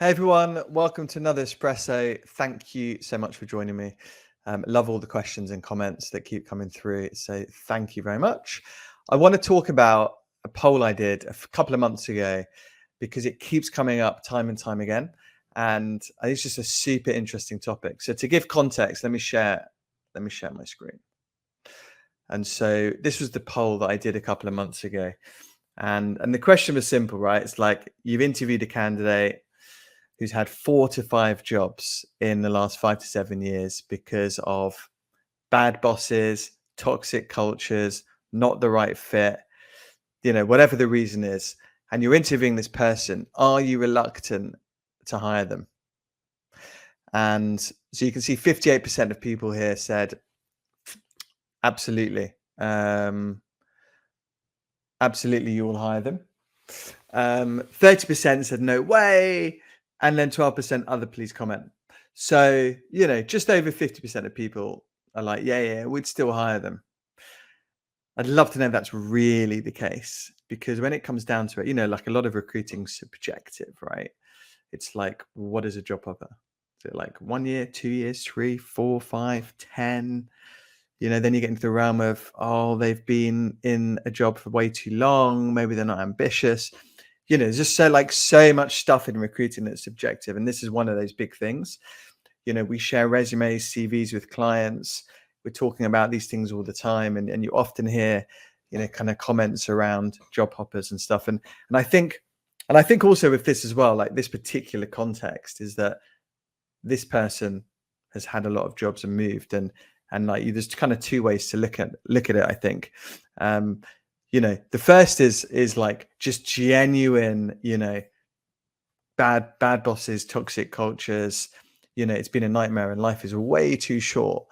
Hey everyone, welcome to another Espresso. Thank you so much for joining me. Love all the questions and comments that keep coming through. So thank you very much. I want to talk about a poll I did couple of months ago because it keeps coming up time and time again. And I think it's just a super interesting topic. So to give context, let me share my screen. And so this was the poll that I did a couple of months ago. And the question was simple, right? It's like you've interviewed a candidate who's had 4 to 5 jobs in the last 5 to 7 years because of bad bosses, toxic cultures, not the right fit, whatever the reason is, and you're interviewing this person, are you reluctant to hire them? And so you can see 58% of people here said, absolutely. Absolutely, you will hire them. 30% said no way. And then 12% other please comment. So, just over 50% of people are like, yeah, we'd still hire them. I'd love to know if that's really the case, because when it comes down to it, like a lot of recruiting subjective, right? It's like, what is a job offer? Is it like 1 year, 2 years, 3, 4, 5, 10? Then you get into the realm of, they've been in a job for way too long. Maybe they're not ambitious. There's just so much stuff in recruiting that's subjective. And this is one of those big things. We share resumes, CVs with clients. We're talking about these things all the time. And you often hear, kind of comments around job hoppers and stuff. And I think also with this as well, like this particular context is that this person has had a lot of jobs and moved, and like there's kind of two ways to look at it, I think. The first is like just genuine, bad bosses, toxic cultures. It's been a nightmare and life is way too short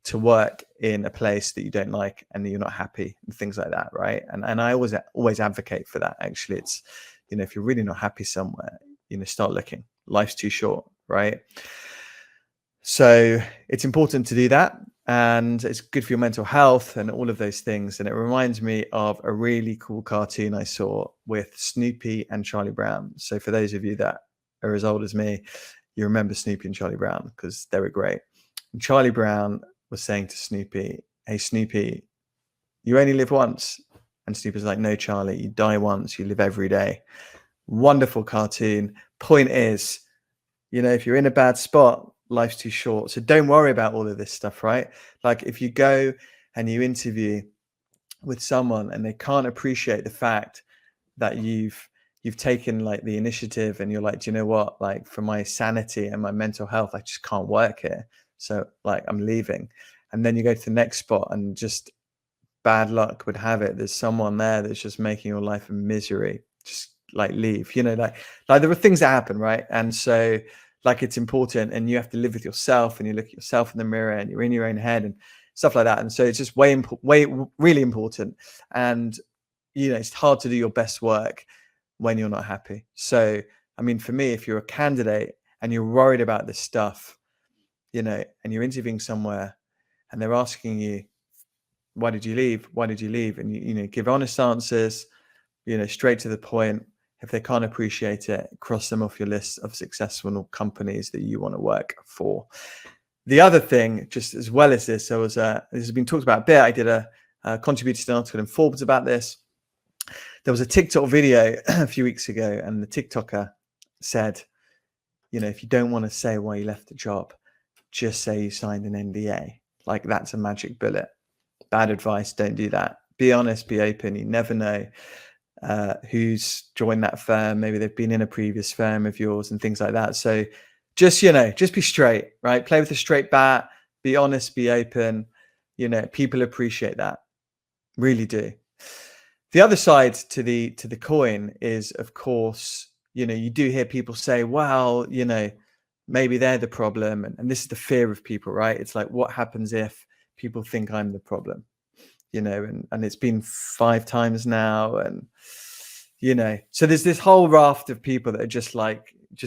to work in a place that you don't like and that you're not happy and things like that, right? And I always advocate for that. Actually, it's, if you're really not happy somewhere, start looking. Life's too short, right? So it's important to do that, and it's good for your mental health and all of those things. And it reminds me of a really cool cartoon I saw with Snoopy and Charlie Brown. So for those of you that are as old as me, you remember Snoopy and Charlie Brown because they were great. And Charlie Brown was saying to Snoopy, "Hey Snoopy, you only live once." And Snoopy's like, "No, Charlie, you die once, you live every day." Wonderful cartoon. Point is, if you're in a bad spot, life's too short. So don't worry about all of this stuff, right? Like if you go and you interview with someone and they can't appreciate the fact that you've taken like the initiative and you're like, do you know what? Like for my sanity and my mental health, I just can't work here. So like I'm leaving. And then you go to the next spot and just bad luck would have it, there's someone there that's just making your life a misery. Just like leave, like there are things that happen, right? And so like it's important, and you have to live with yourself, and you look at yourself in the mirror, and you're in your own head and stuff like that. And so it's just really important. And it's hard to do your best work when you're not happy. So I mean, for me, if you're a candidate and you're worried about this stuff, and you're interviewing somewhere and they're asking you, why did you leave? And you give honest answers, straight to the point. If they can't appreciate it, cross them off your list of successful companies that you want to work for. The other thing, just as well as this, this has been talked about a bit. I did a contributed to an article in Forbes about this. There was a TikTok video a few weeks ago, and the TikToker said, if you don't want to say why you left the job, just say you signed an NDA. Like that's a magic bullet. Bad advice. Don't do that. Be honest, be open. You never know who's joined that firm. Maybe they've been in a previous firm of yours and things like that. So just, just be straight, right? Play with a straight bat, be honest, be open. People appreciate that. Really do. The other side to the coin is, of course, you do hear people say, well, maybe they're the problem. And this is the fear of people, right? It's like, what happens if people think I'm the problem? And it's been 5 times now. And, so there's this whole raft of people that are just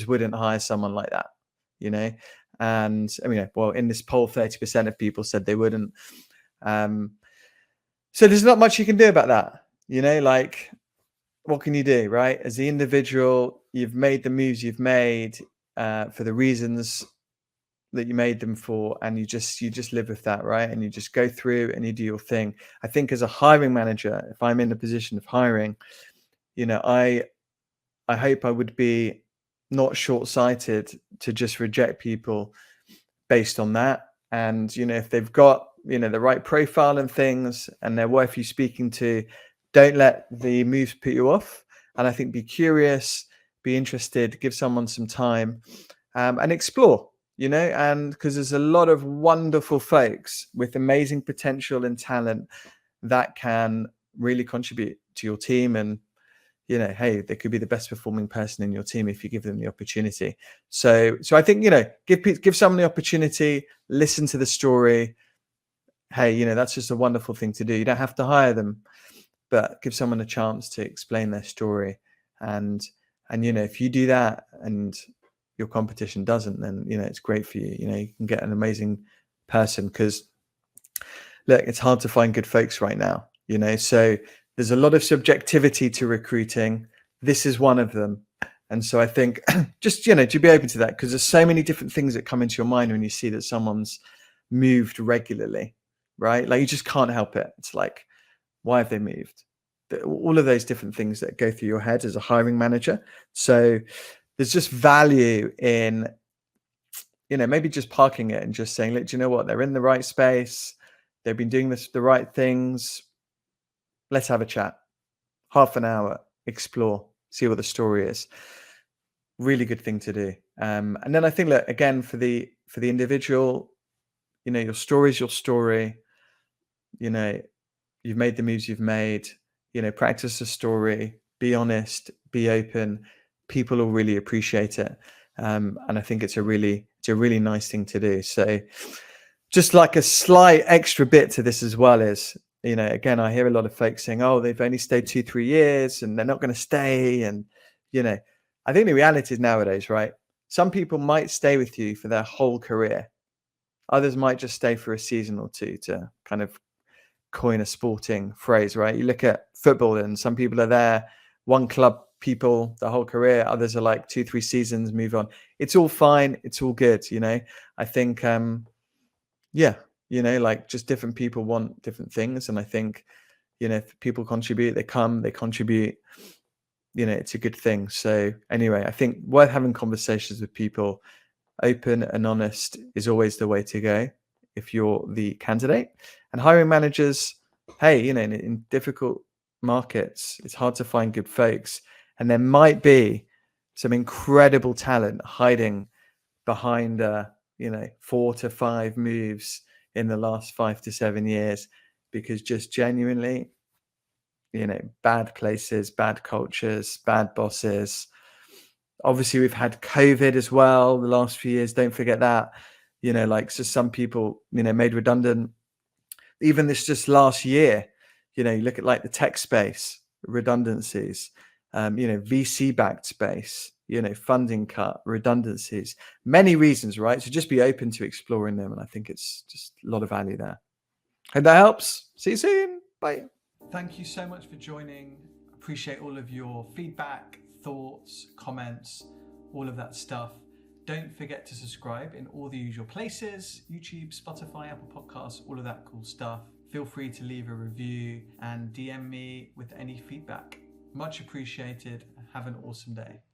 wouldn't hire someone like that, and I mean, well, in this poll, 30% of people said they wouldn't. So there's not much you can do about that, like, what can you do, right? As the individual, you've made the moves you've made for the reasons that you made them for, and you just live with that, right? And you just go through and you do your thing. I think as a hiring manager, if I'm in a position of hiring, I hope I would be not short-sighted to just reject people based on that. And if they've got the right profile and things, and they're worth you speaking to, don't let the moves put you off. And I think be curious, be interested, give someone some time, and explore. And because there's a lot of wonderful folks with amazing potential and talent that can really contribute to your team. And hey, they could be the best performing person in your team if you give them the opportunity. So I think, give someone the opportunity, listen to the story. Hey, that's just a wonderful thing to do. You don't have to hire them, but give someone a chance to explain their story. And if you do that and your competition doesn't, then it's great for you. You can get an amazing person, because look, it's hard to find good folks right now. So there's a lot of subjectivity to recruiting. This is one of them. And so I think just, to be open to that, because there's so many different things that come into your mind when you see that someone's moved regularly, right? Like, you just can't help it. It's like, why have they moved? All of those different things that go through your head as a hiring manager. So there's just value in, maybe just parking it and just saying, look, do you know what? They're in the right space. They've been doing the right things. Let's have a chat. Half an hour, explore, see what the story is. Really good thing to do. And then I think, look, again, for the individual, your story is your story. You've made the moves you've made. Practice the story. Be honest. Be open. People will really appreciate it. And I think it's a really nice thing to do. So, just like a slight extra bit to this as well is, again, I hear a lot of folks saying, oh, they've only stayed 2-3 years and they're not going to stay. And, I think the reality is nowadays, right? Some people might stay with you for their whole career. Others might just stay for a season or two, to kind of coin a sporting phrase, right? You look at football and some people are there, one club people the whole career. Others are like 2-3 seasons, move on. It's all fine. It's all good. I think, like, just different people want different things. And I think, if people contribute, they contribute, it's a good thing. So anyway, I think worth having conversations with people. Open and honest is always the way to go if you're the candidate. And hiring managers, hey, in difficult markets, it's hard to find good folks. And there might be some incredible talent hiding behind 4 to 5 moves in the last 5 to 7 years, because just genuinely, bad places, bad cultures, bad bosses. Obviously, we've had COVID as well the last few years. Don't forget that. So some people, made redundant. Even this just last year, you look at like the tech space, redundancies, VC-backed space, funding cut, redundancies, many reasons, right? So just be open to exploring them. And I think it's just a lot of value there. Hope that helps. See you soon. Bye. Thank you so much for joining. Appreciate all of your feedback, thoughts, comments, all of that stuff. Don't forget to subscribe in all the usual places: YouTube, Spotify, Apple Podcasts, all of that cool stuff. Feel free to leave a review and DM me with any feedback. Much appreciated. Have an awesome day.